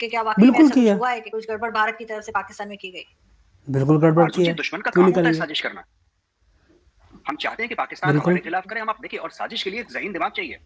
कि क्या वाक़ई में बिल्कुल ऐसा की कुछ है। हुआ है कि कुछ गड़बड़ भारत की तरफ से पाकिस्तान में की गई? बिल्कुल गड़बड़ आरज़ू की जी, है, दुश्मन का क्यों काम नहीं होता है करेंगे? साजिश करना। हम चाहते हैं कि पाकिस्तान बिल्कुल। हमारे खिलाफ करे, हम आप देखिए, और साजिश के लिए एक ज़हीन दिमाग चाहिए।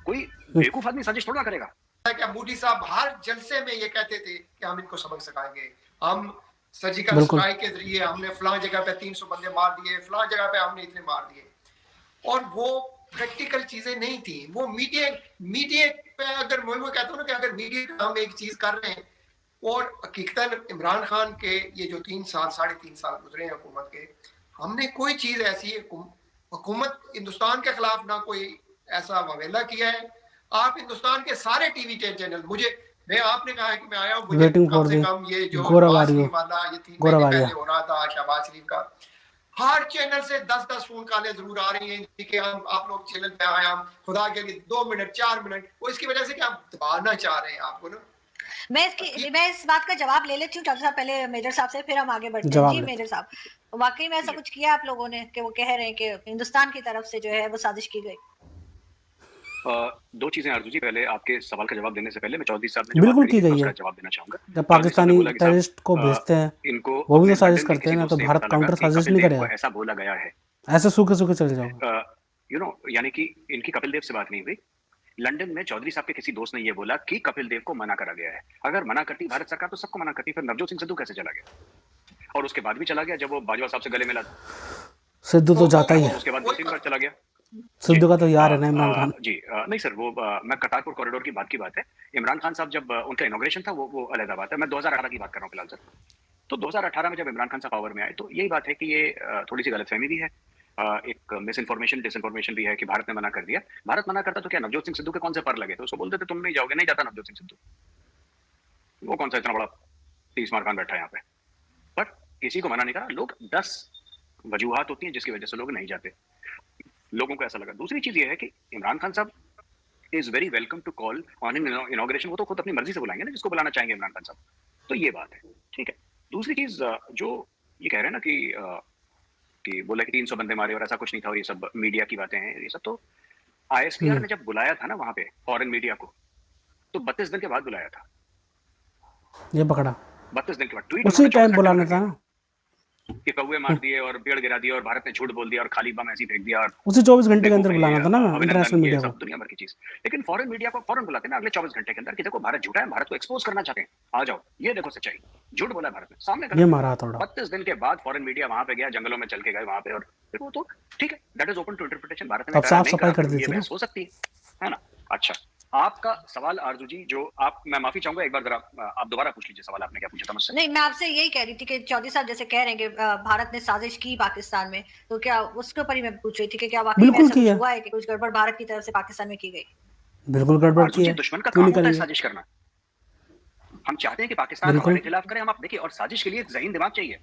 कोई हुँ, बेवकूफ़ आदमी साजिश थोड़ा ना करेगा। क्या मोदी साहब हर जलसे में ये कहते थे कि हम इनको सबक सिखाएंगे, हम सर्जिकल बिल्कुल। स्ट्राइक के जरिए हमने फलां जगह पे 300 बंदे मार दिए, फलां जगह पे हमने इतने मार दिए, और वो प्रैक्टिकल चीजें नहीं थी। वो मीडिया मीडिया पे अगर मैं कहता हूँ ना कि अगर मीडिया पे हम एक चीज कर रहे हैं, और हकीकतन इमरान खान के ये जो 3 साल 3.5 साल गुजरे हैं हुकूमत के, हमने कोई चीज ऐसी हुकूमत हिंदुस्तान के खिलाफ ना कोई ऐसा ववेला किया है। आप हिंदुस्तान के सारे टीवी चैनल, मैं आपने कहा है कि मैं आया हूँ, मुझे वेटिंग कम फॉर से द कम ये जो नवाज गोरावारियो, शरीफ वाला ये 3 महीने गोरावारिया। पहले हो रहा था शहबाज शरीफ का, हर चैनल से 10-10 फोन कॉलें जरूर आ रही हैं कि हम आप लोग चैनल पे आए, हम खुदा के लिए 2 मिनट 4 मिनट, वो इसकी वजह से कि आप दबाना चाह रहे हैं आपको ना। मैं इस बात का जवाब ले लेती हूँ डॉक्टर साहब, पहले मेजर साहब से, फिर हम आगे बढ़ते हैं। जवाब जी लेते मेजर साहब, वाकई में ऐसा कुछ किया आप लोगों ने कि वो कह रहे हैं कि हिंदुस्तान की तरफ से जो है वो साजिश की गई? 2 चीज़ें आरज़ू जी, पहले आपके सवाल का जवाब देने से पहले मैं चौधरी साहब ने जो बात बिल्कुल करी की थी, मैं गई उसका है। जवाब देना चाहूँगा। जब चौधरी साहब ने पाकिस्तानी बोला कि साहब टेररिस्ट को भेजते हैं, इनको वो भी अपने तो साजिश लंदन के करते किसी हैं ना, तो दोस्त से ये भारत पता लगा काउंटर कि साजिश कपिल नहीं देव को करेगा। ऐसा बोला गया है। ऐसे सूखे-सूखे चले जाओगे। यू नो, यानी कि इनकी कपिल देव से बात नहीं हुई। लंदन में चौधरी साहब के किसी दोस्त ने ये बोला कि कपिल देव को मना करा गया है। अगर मना करती भारत सरकार तो सबको मना करती, फिर नवजोत सिंह सिद्धू कैसे चला गया? और उसके बाद भी चला गया जब वो बाजवा साहब से गले मिला था। सिद्धू तो जाता ही वो है। उसके बाद 2-3 बार चला गया। जी। सिद्धू का तो यार है ना इमरान खान। जी, नहीं सर, वो मैं करतारपुर कॉरिडोर की बात है। इमरान खान साहब जब उनका इनॉग्रेशन था, वो अलग बात है। मैं 2018 की बात कर रहा हूँ फिलहाल सर। तो 2018 में जब इमरान खान साहब पावर में आए, तो यही बात है कि ये थोड़ी-सी गलतफ़हमी भी है। एक मिसइन्फॉर्मेशन, डिसइन्फॉर्मेशन भी है कि भारत ने मना कर दिया। भारत मना करता तो क्या नवजोत सिंह सिद्धू के कौन से पर लगे थे? उसको बोलते थे तुम नहीं जाओगे, नहीं जाता नवजोत सिंह सिद्धू। वो कौन सा इतना बड़ा तीस मार खान बैठा है यहाँ पे। बट किसी को मना नहीं करा। लोग 10 वजूहात होती हैं जिसकी वजह से लोग नहीं जाते। लोगों को ऐसा लगा। दूसरी चीज़ ये है कि इमरान खान साहब is very welcome to call on in inauguration. वो तो खुद अपनी मर्ज़ी से बुलाएँगे ना जिसको बुलाना चाहेंगे इमरान खान साहब। तो ये बात है, ठीक है। दूसरी चीज़ जो ये कह रहे हैं ना कि बोला कि 300 बंदे मारे और ऐसा कुछ नहीं था और ये सब मीडिया की बातें हैं, ये सब तो आईएसपीआर हुँ, ने जब बुलाया था ना वहाँ पे फॉरेन मीडिया को, तो 32 दिन के बाद बुलाया था। ये पकड़ा। 32 दिन के बाद ट्वीट उसी उन्होंने 24 टाइम घंटे में बुलाना कर था दिया ना। कि कौवे मार दिए और पेड़ गिरा दिए और भारत ने झूठ बोल दिया और खाली बम ऐसे ही फेंक दिया और उसी 24 घंटे के अंदर बेवकूफ है ये बुलाना था ना अभिनंदन, इंटरनेशनल ये मीडिया को। सब दुनिया भर की चीज। लेकिन फॉरेन मीडिया को फॉरन बुलाते हैं ना अगले 24 घंटे के अंदर कि देखो भारत झूठा है, भारत को एक्सपोज करना चाहते हैं, आ जाओ, ये देखो सच्चाई, झूठ बोला भारत ने, सामने ये गलत मारा है। थोड़ा। 32 दिन के बाद फॉरेन मीडिया वहां पे गया, जंगलों में चल के गए वहां पे, और देखो तो ठीक है, that is open to interpretation. Bharat ने तब करा नहीं साफ-सफाई करा, कर फिर दी ये थी ना। बहस हो सकती है ना। अच्छा, आपका सवाल आरजू जी, जो आप, मैं माफी चाहूंगा एक बार जरा आप दोबारा पूछ लीजिए सवाल, आपने क्या पूछा था मुझसे? नहीं, मैं आपसे यही कह रही थी कि चौधरी साहब जैसे कह रहे हैं कि भारत ने साजिश की पाकिस्तान में, तो क्या उसके ऊपर ही मैं पूछ रही थी कि क्या वाक़ई में बिल्कुल ऐसा की कुछ है। हुआ है कि कुछ गड़बड़ भारत की तरफ से पाकिस्तान में की गई? बिल्कुल गड़बड़ आरजू की जी, है, दुश्मन का क्यों काम नहीं होता है करेंगे? साजिश करना। हम चाहते हैं कि पाकिस्तान बिल्कुल। हमारे खिलाफ करे, हम आप देखिए, और साजिश के लिए एक ज़हीन दिमाग चाहिए।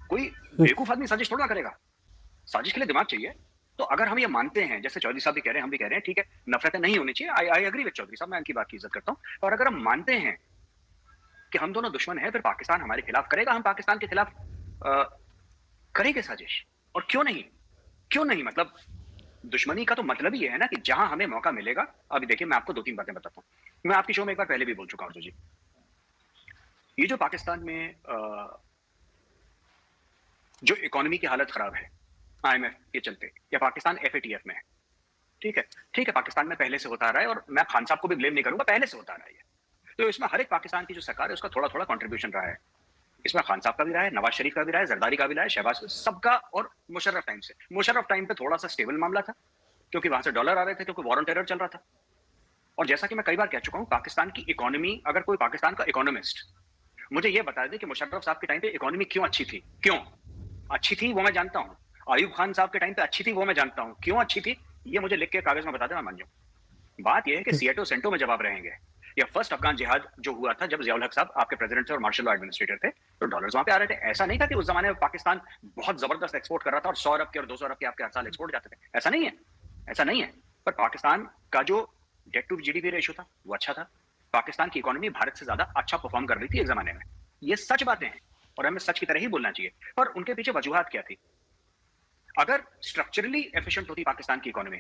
कोई हुँ, बेवकूफ आदमी साजिश थोड़ा ना करेगा। साजिश के लिए दिमाग चाहिए। तो अगर हम ये मानते हैं, जैसे चौधरी साहब भी कह रहे हैं, हम भी कह रहे हैं, ठीक है, नफरतें नहीं होनी चाहिए, आई एग्री विद चौधरी साहब, मैं उनकी बात की इज्जत करता हूँ। और अगर हम मानते हैं कि हम दोनों दुश्मन हैं, फिर पाकिस्तान हमारे खिलाफ करेगा, हम पाकिस्तान के खिलाफ करेंगे साजिश। और क्यों नहीं, क्यों नहीं, मतलब दुश्मनी का तो मतलब ही है ना कि जहां हमें मौका मिलेगा। अभी देखिए, मैं आपको 2-3 बातें बताता हूँ। मैं आपकी शो में एक बार पहले भी बोल चुका हूँ जी। ये जो पाकिस्तान में जो इकोनॉमी की हालत खराब है आईएमएफ के चलते, या पाकिस्तान एफएटीएफ में है, ठीक है, ठीक है, पाकिस्तान में पहले से होता आ रहा है, और मैं खान साहब को भी ब्लेम नहीं करूंगा, पहले से होता आ रहा है। तो इसमें हर एक पाकिस्तान की जो सरकार है उसका थोड़ा थोड़ा कंट्रीब्यूशन रहा है। इसमें खान साहब का भी रहा है, नवाज शरीफ का भी रहा है, जरदारी का भी रहा है, शहबाज सबका, और मुशर्रफ टाइम से, मुशर्रफ टाइम पे थोड़ा सा स्टेबल मामला था क्योंकि वहां से डॉलर आ रहे थे, क्योंकि वॉर ऑन टेरर चल रहा था। और जैसा कि मैं कई बार कह चुका हूं, पाकिस्तान की इकोनॉमी, अगर कोई पाकिस्तान का इकोनॉमिस्ट मुझे ये बता दे कि मुशर्रफ साहब के टाइम पे इकोनॉमी क्यों अच्छी थी, क्यों अच्छी थी वो मैं जानता हूं, आयुब खान साहब के टाइम पे अच्छी थी वो मैं जानता हूं, क्यों अच्छी थी ये मुझे लिख के कागज में बता दे, मैं मान जाऊं। बात यह है कि सिएटो सेंटो में जब आप रहेंगे, या फर्स्ट अफगान जिहाद जो हुआ था जब जियाउल हक साहब आपके प्रेसिडेंट थे और मार्शल लॉ एडमिनिस्ट्रेटर थे, तो डॉलर्स वहां पे आ रहे थे। ऐसा नहीं था कि उस जमाने में पाकिस्तान बहुत जबरदस्त एक्सपोर्ट कर रहा था और 100 अरब के और 200 अरब के आपके हर साल एक्सपोर्ट जाते थे, ऐसा नहीं है, ऐसा नहीं है। पर पाकिस्तान का जो डेट टू जीडीपी रेशियो था वो अच्छा था। पाकिस्तान की इकोनॉमी भारत से ज्यादा अच्छा परफॉर्म कर रही थी एक जमाने में। ये सच बातें हैं और हमें सच की तरह ही बोलना चाहिए। पर उनके पीछे वजूहात क्या थी? अगर स्ट्रक्चरली एफिशिएंट होती पाकिस्तान की इकोनॉमी,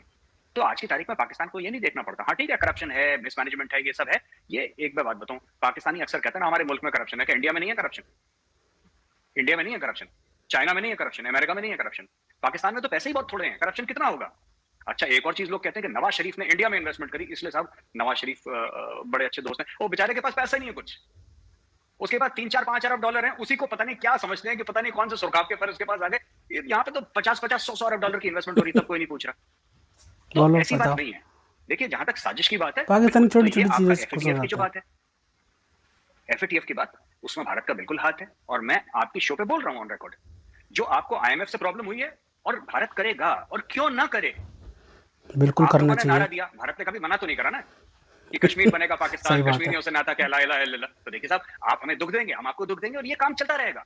तो आज की तारीख में पाकिस्तान को ये नहीं देखना पड़ता। हाँ ठीक है, करप्शन है, मिसमैनेजमेंट है, ये सब है। ये एक मैं बात बताऊं, पाकिस्तानी अक्सर कहते हैं ना हमारे मुल्क में करप्शन है, कि इंडिया में नहीं है करप्शन? इंडिया में नहीं है करप्शन, चाइना में नहीं है करप्शन, अमेरिका में नहीं है करप्शन, पाकिस्तान में तो पैसे ही बहुत थोड़े हैं, करप्शन कितना होगा? अच्छा, एक और चीज लोग कहते हैं कि नवाज शरीफ ने इंडिया में इन्वेस्टमेंट करी, इसलिए साहब नवाज शरीफ बड़े अच्छे दोस्त हैं। वो बेचारे के पास पैसा नहीं है कुछ, उसके पास 3-4-5 अरब डॉलर हैं, उसी को पता नहीं क्या समझते हैं कि पता नहीं कौन से सुरखाब के पर उसके पास आ गए। यहाँ पे तो 50-50, 100 अरब डॉलर की इन्वेस्टमेंट हो रही है, तब कोई नहीं पूछ रहा। तो बोलो ऐसी बात बताओ। नहीं है। देखिए, जहां तक साजिश की बात है, पाकिस्तान बिल्कुल, छोटी तो ये छोटी आपका चीज़ें को एफएटीएफ की जो सजाता है। बात है, एफएटीएफ की बात, उसमें भारत का बिल्कुल हाथ है। और मैं आपकी शो पे बोल रहा हूं ऑन रिकॉर्ड, जो आपको आईएमएफ से प्रॉब्लम हुई है, और भारत करेगा, और क्यों ना करे। बिल्कुल आप करना लोगों ने नारा चाहिए। दिया, भारत ने कभी मना तो नहीं करा ना कि कश्मीर बनेगा पाकिस्तान, सही बात है। कश्मीरियों से नाता कहला इला इला। तो देखिए साहब, आप हमें दुख देंगे, हम आपको दुख देंगे, और ये काम चलता रहेगा,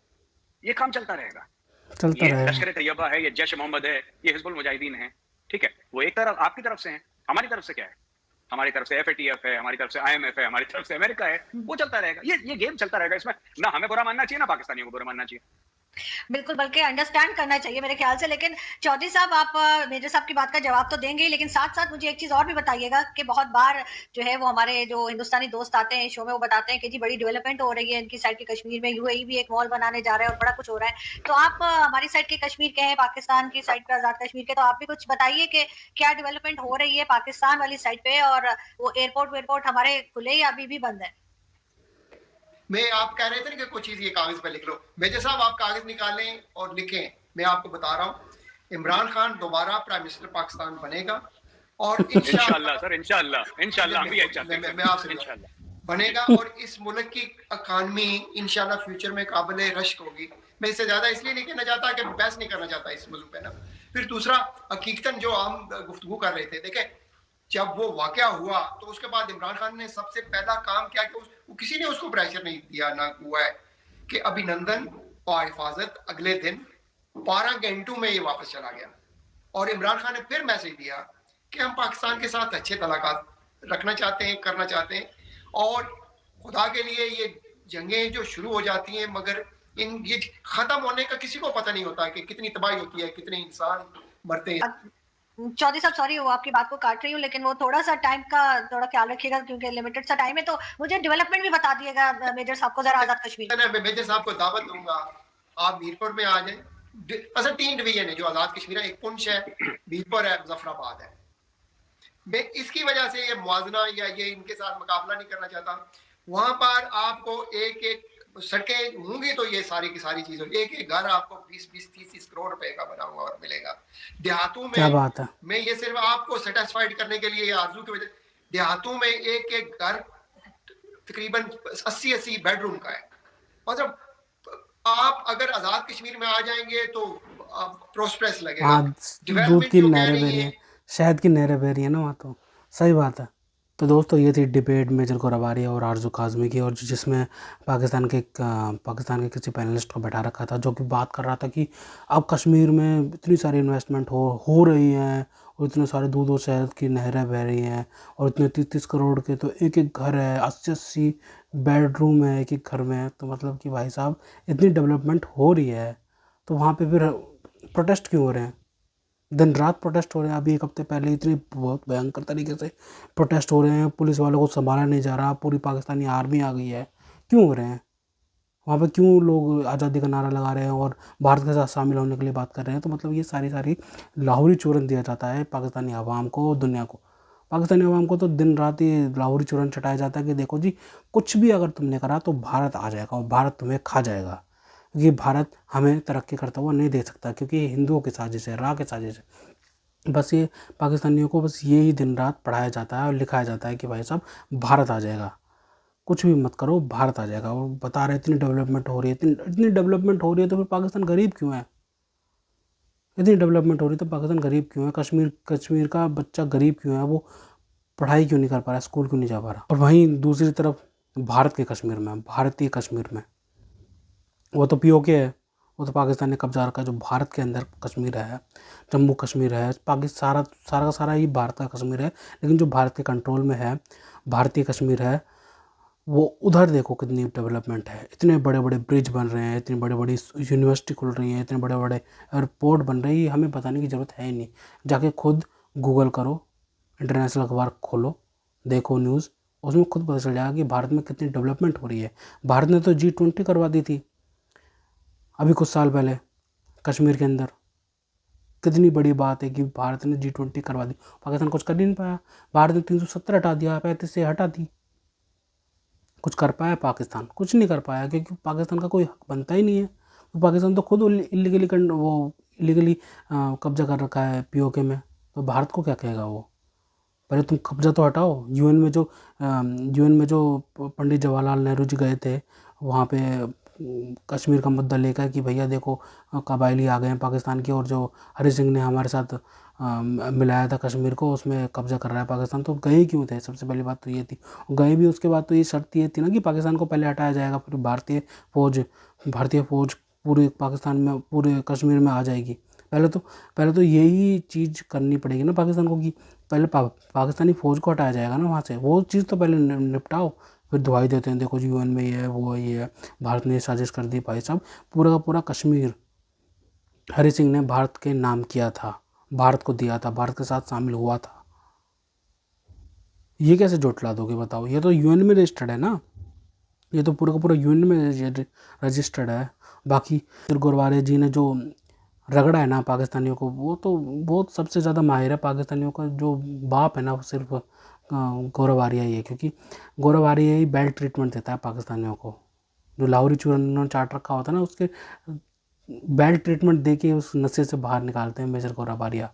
ये काम चलता रहेगा। चलता ये रहेगा। लश्कर तैयबा है, ये जैश मोहम्मद है, ये हिजबुल मुजाहिदीन है, ठीक है? वो एक तरफ आपकी तरफ से है, हमारी तरफ से क्या है? हमारी तरफ से एफएटीएफ है, हमारी तरफ से आईएमएफ है, हमारी तरफ से अमेरिका है। वो चलता रहेगा, ये गेम चलता रहेगा। इसमें ना हमें बुरा मानना चाहिए, ना पाकिस्तानियों को बुरा मानना चाहिए। बिल्कुल, बल्कि अंडरस्टैंड करना चाहिए मेरे ख्याल से। लेकिन चौधरी साहब, आप मेजर साहब की बात का जवाब तो देंगे ही, लेकिन साथ-साथ मुझे एक चीज़ और भी बताइएगा कि बहुत बार जो है वो हमारे जो हिंदुस्तानी दोस्त आते हैं शो में, वो बताते हैं कि जी बड़ी डेवलपमेंट हो रही है इनकी साइड की कश्मीर में, यूएई भी एक मॉल बनाने जा रहा है और बड़ा कुछ हो रहा है। तो आप हमारी साइड के कश्मीर के हैं, पाकिस्तान की साइड पे आज़ाद कश्मीर के, तो आप भी कुछ बताइए कि क्या डेवलपमेंट हो रही है पाकिस्तान वाली साइड पे, और वो एयरपोर्ट हमारे खुले या अभी भी बंद है? मैं आप कह रहे थे ना कि कुछ चीज ये कागज पे लिख लो, मेजर साहब आप कागज निकालें और लिखें। मैं आपको बता रहा हूँ, इमरान खान दोबारा प्राइम मिनिस्टर पाकिस्तान बनेगा, और इंशाल्लाह सर, इंशाल्लाह हम भी यही चाहते हैं। मैं आपसे इंशाल्लाह बनेगा, और इस मुल्क की इकानमी इंशाल्लाह फ्यूचर में काबिल रश्क होगी। मैं इससे ज्यादा इसलिए नहीं कहना चाहता कि बहस नहीं करना चाहता इस मौजू पे ना। फिर दूसरा, हकीकतन जो हम गुफ्तगू कर रहे थे, देखें जब वो वाकया हुआ तो उसके बाद इमरान खान ने सबसे पहला काम किया कि किसी ने उसको प्रेशर नहीं दिया, ना हुआ है कि अभिनंदन और हिफाजत अगले दिन 12 घंटों में ये वापस चला गया। और इमरान खान ने फिर मैसेज दिया कि हम पाकिस्तान के साथ अच्छे तलाकात रखना चाहते हैं, करना चाहते हैं, और खुदा के लिए ये जंगें जो शुरू हो जाती हैं, मगर ये खत्म होने का किसी को पता नहीं होता कि कितनी तबाही होती है, कितने इंसान मरते हैं। चौधरी साहब, सॉरी वो आपकी बात को काट रही हूँ, लेकिन वो थोड़ा-सा टाइम का थोड़ा ख्याल रखिएगा क्योंकि लिमिटेड सा टाइम है। तो मुझे डेवलपमेंट भी बता दिएगा मेजर साहब को ज़रा आज़ाद कश्मीर। मैं मेजर साहब को दावत दूंगा, आप मीरपुर में आ जाए। असल 3 डिवीजन है जो आजाद कश्मीर है, एक पुंछ है, मीरपुर है, मुजफ्फराबाद है। मैं इसकी वजह से ये मुआवजा या ये इनके साथ मुकाबला नहीं करना चाहता। वहां पर आपको एक एक सड़कें होंगी तो ये सारी की सारी चीजें, एक एक घर आपको 20-30 करोड़ रुपए का बना हुआ और मिलेगा। देहातों क्या में बात है। मैं ये सिर्फ आपको सेटिस्फाइड करने के लिए आरजू की वजह, देहातों में एक एक घर तकरीबन 80-80 बेडरूम का है। मतलब आप अगर आजाद कश्मीर में आ जाएंगे तो प्रोस्पेरस लगेगा। वहाँ दूध डेवलपमेंट की जो कह नहरें बह रही रही है, हैं, शहद की नहरें बह रही हैं ना वहाँ, तो सही बात है। तो दोस्तों, ये थी डिबेट मेजर गोराबारी और आरजू काज़मी की, और जिसमें पाकिस्तान के किसी पैनलिस्ट को बैठा रखा था, जो कि बात कर रहा था कि अब कश्मीर में इतनी सारी इन्वेस्टमेंट हो रही हैं, और इतने सारे दूध और शहद की नहरें बह रही हैं, और इतने 30-30 करोड़ के तो एक एक घर है, 80-80 बेडरूम है एक एक घर में। तो मतलब कि भाई साहब, इतनी डेवलपमेंट हो रही है, तो वहाँ पे फिर प्रोटेस्ट क्यों हो रहे हैं? दिन रात प्रोटेस्ट हो रहे हैं। अभी 1 हफ्ते पहले इतनी बहुत भयंकर तरीके से प्रोटेस्ट हो रहे हैं, पुलिस वालों को संभाला नहीं जा रहा, पूरी पाकिस्तानी आर्मी आ गई है। क्यों हो रहे हैं वहाँ पे? क्यों लोग आज़ादी का नारा लगा रहे हैं और भारत के साथ शामिल होने के लिए बात कर रहे हैं? तो मतलब ये सारी लाहौरी चूरन दिया जाता है पाकिस्तानी अवाम को और दुनिया को। पाकिस्तानी अवाम को तो दिन रात ही लाहौरी चूरन चटाया जाता है कि देखो जी, कुछ भी अगर तुमने करा तो भारत आ जाएगा और भारत तुम्हें खा जाएगा, क्योंकि भारत हमें तरक्की करता हुआ नहीं देख सकता, क्योंकि ये हिंदुओं की साजिश है, राह की साजिश है। बस ये पाकिस्तानियों को बस यही दिन रात पढ़ाया जाता है और लिखाया जाता है कि भाई साहब भारत आ जाएगा, कुछ भी मत करो, भारत आ जाएगा। और बता रहे इतनी डेवलपमेंट हो रही है, इतनी डेवलपमेंट हो रही है, तो फिर पाकिस्तान गरीब क्यों है? इतनी डेवलपमेंट हो रही है तो पाकिस्तान गरीब क्यों है? कश्मीर का बच्चा गरीब क्यों है? वो पढ़ाई क्यों नहीं कर पा रहा, स्कूल क्यों नहीं जा पा रहा? और वहीं दूसरी तरफ भारत के कश्मीर में, भारतीय कश्मीर में, वो तो पीओके है, वो तो पाकिस्तान ने कब्जा रखा है। जो भारत के अंदर कश्मीर है, जम्मू कश्मीर है, सारा का सारा ही भारत का कश्मीर है, लेकिन जो भारत के कंट्रोल में है, भारतीय कश्मीर है, वो उधर देखो कितनी डेवलपमेंट है। इतने बड़े बड़े ब्रिज बन रहे हैं, इतनी बड़ी बड़ी यूनिवर्सिटी खुल रही हैं, इतने बड़े बड़े एयरपोर्ट बन रही है, हमें बताने की ज़रूरत है ही नहीं। जाके खुद गूगल करो, इंटरनेशनल अखबार खोलो, देखो न्यूज़, उसमें खुद पता चल जाएगा कि भारत में कितनी डेवलपमेंट हो रही है। भारत ने तो G20 करवा दी थी अभी कुछ साल पहले कश्मीर के अंदर। कितनी बड़ी बात है कि भारत ने G20 करवा दी, पाकिस्तान कुछ कर ही नहीं पाया। भारत ने 370 हटा दिया, 35 से हटा दी। कुछ कर पाया पाकिस्तान? कुछ नहीं कर पाया, क्योंकि पाकिस्तान का कोई हक बनता ही नहीं है। तो पाकिस्तान तो खुद इलीगली कब्जा कर रखा है POK में, तो भारत को क्या कहेगा वो? पहले तुम कब्जा तो हटाओ। UN में जो पंडित जवाहरलाल नेहरू जी गए थे वहाँ पे कश्मीर का मुद्दा लेकर कि भैया देखो कबायली आ गए हैं पाकिस्तान के, और जो हरि सिंह ने हमारे साथ मिलाया था कश्मीर को, उसमें कब्जा कर रहा है पाकिस्तान। तो गए क्यों थे? सबसे पहली बात तो ये थी। गए भी उसके बाद तो ये शर्त ये थी ना कि पाकिस्तान को पहले हटाया जाएगा, फिर भारतीय फ़ौज पूरे पाकिस्तान में, पूरे कश्मीर में आ जाएगी। पहले तो यही चीज़ करनी पड़ेगी ना पाकिस्तान को कि पहले पाकिस्तानी फ़ौज को हटाया जाएगा ना वहाँ से। वो चीज़ तो पहले निपटाओ, फिर दुहाई देते हैं देखो जी UN में ये है, वो है, ये है, भारत ने साजिश कर दी। भाई साहब, पूरा का पूरा कश्मीर हरि सिंह ने भारत के नाम किया था, भारत को दिया था, भारत के साथ शामिल हुआ था। ये कैसे झुठला दोगे बताओ? ये तो UN में रजिस्टर्ड है ना, ये तो पूरा का पूरा UN में रजिस्टर्ड है। बाकी गोरवारे जी ने जो रगड़ा है ना पाकिस्तानियों को, वो तो बहुत सबसे ज़्यादा माहिर है पाकिस्तानियों का। जो बाप है ना वो सिर्फ गौरव आर्या ही है, क्योंकि गौरव आर्या ही बेल्ट ट्रीटमेंट देता है पाकिस्तानियों को। जो लाहौरी चूरन चाट रखा होता है ना, उसके बेल्ट ट्रीटमेंट दे के उस नशे से बाहर निकालते हैं मेजर गौरव आर्या।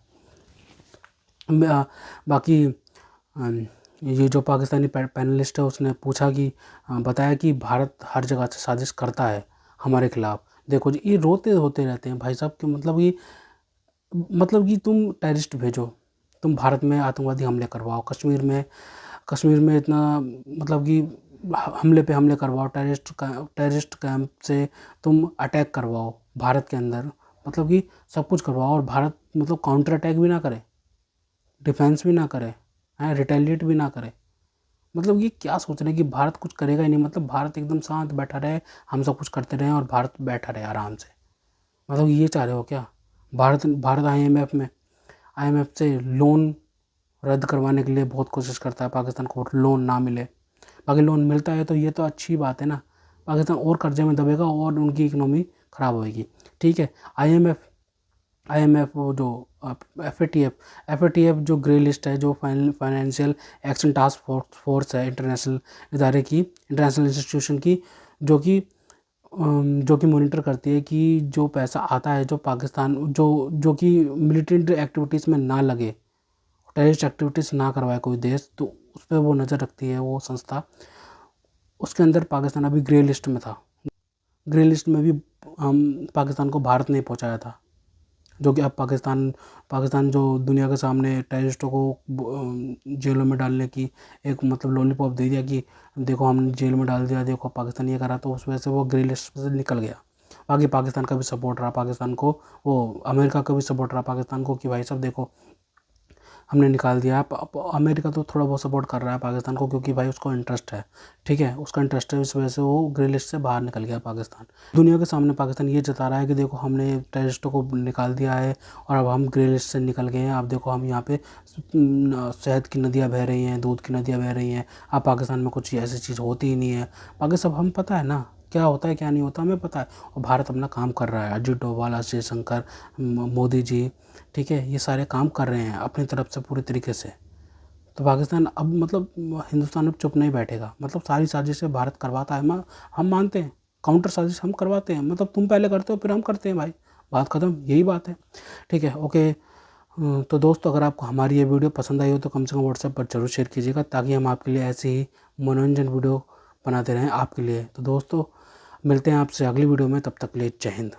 बाकी ये जो पाकिस्तानी पैनलिस्ट है उसने पूछा कि बताया कि भारत हर जगह से साजिश करता है हमारे खिलाफ। देखो जी, ये रोते होते रहते हैं भाई साहब कि मतलब कि तुम टेररिस्ट भेजो, तुम भारत में आतंकवादी हमले करवाओ, कश्मीर में इतना मतलब कि हमले पे हमले करवाओ, टेररिस्ट कैंप से तुम अटैक करवाओ भारत के अंदर, मतलब कि सब कुछ करवाओ, और भारत मतलब काउंटर अटैक भी ना करे, डिफेंस भी ना करे, रिटेलिएट भी ना करे। मतलब ये क्या सोच रहे हैं कि भारत कुछ करेगा ही नहीं, मतलब भारत एकदम शांत बैठा रहे, हम सब कुछ करते रहें और भारत बैठा रहे आराम से। मतलब ये चाह रहे हो क्या? भारत IMF से लोन रद्द करवाने के लिए बहुत कोशिश करता है, पाकिस्तान को लोन ना मिले। बाकी लोन मिलता है तो ये तो अच्छी बात है ना, पाकिस्तान और कर्जे में दबेगा और उनकी इकनॉमी ख़राब होएगी। ठीक है, IMF वो जो FATF जो ग्रे लिस्ट है, जो फाइनेंशियल एक्शन टास्क फोर्स है इंटरनेशनल इंस्टीट्यूशन की, जो कि मॉनिटर करती है कि जो पैसा आता है, जो पाकिस्तान जो कि मिलिटेंट एक्टिविटीज़ में ना लगे, टेररिस्ट एक्टिविटीज़ ना करवाए कोई देश, तो उस पर वो नज़र रखती है वो संस्था। उसके अंदर पाकिस्तान अभी ग्रे लिस्ट में था। ग्रे लिस्ट में भी पाकिस्तान को भारत ने पहुंचाया था, जो कि अब पाकिस्तान जो दुनिया के सामने टेररिस्टों को जेलों में डालने की एक मतलब लॉलीपॉप दे दिया कि देखो हमने जेल में डाल दिया, देखो पाकिस्तान ये करा, तो उस वजह से वो ग्रे लिस्ट से निकल गया। बाकी पाकिस्तान का भी सपोर्ट रहा पाकिस्तान को, वो अमेरिका का भी सपोर्ट रहा पाकिस्तान को कि भाई साहब देखो हमने निकाल दिया। अमेरिका तो थोड़ा बहुत सपोर्ट कर रहा है पाकिस्तान को, क्योंकि भाई उसको इंटरेस्ट है, ठीक है, उसका इंटरेस्ट है, इस वजह से वो ग्रे लिस्ट से बाहर निकल गया पाकिस्तान। दुनिया के सामने पाकिस्तान ये जता रहा है कि देखो हमने टेररिस्टों को निकाल दिया है और अब हम ग्रे लिस्ट से निकल गए हैं। अब देखो हम यहाँ पे शहद की नदियाँ बह रही हैं, दूध की नदियाँ बह रही हैं, अब पाकिस्तान में कुछ ऐसी चीज़ होती ही नहीं है। बाकी सब हम पता है ना क्या होता है क्या नहीं होता, हमें पता है, और भारत अपना काम कर रहा है। अजीत डोभाल, एस जयशंकर, मोदी जी, ठीक है, ये सारे काम कर रहे हैं अपनी तरफ से पूरी तरीके से। तो पाकिस्तान अब मतलब हिंदुस्तान अब चुप नहीं बैठेगा, मतलब सारी साजिशें भारत करवाता है, हम मानते हैं, काउंटर साजिश हम करवाते हैं, मतलब तुम पहले करते हो फिर हम करते हैं भाई, बात ख़त्म, यही बात है। ठीक है, ओके। तो दोस्तों, अगर आपको हमारी ये वीडियो पसंद आई हो तो कम से कम व्हाट्सएप पर जरूर शेयर कीजिएगा, ताकि हम आपके लिए ऐसे ही मनोरंजन वीडियो बनाते रहें आपके लिए। तो दोस्तों, मिलते हैं आपसे अगली वीडियो में, तब तक के लिए जय हिंद।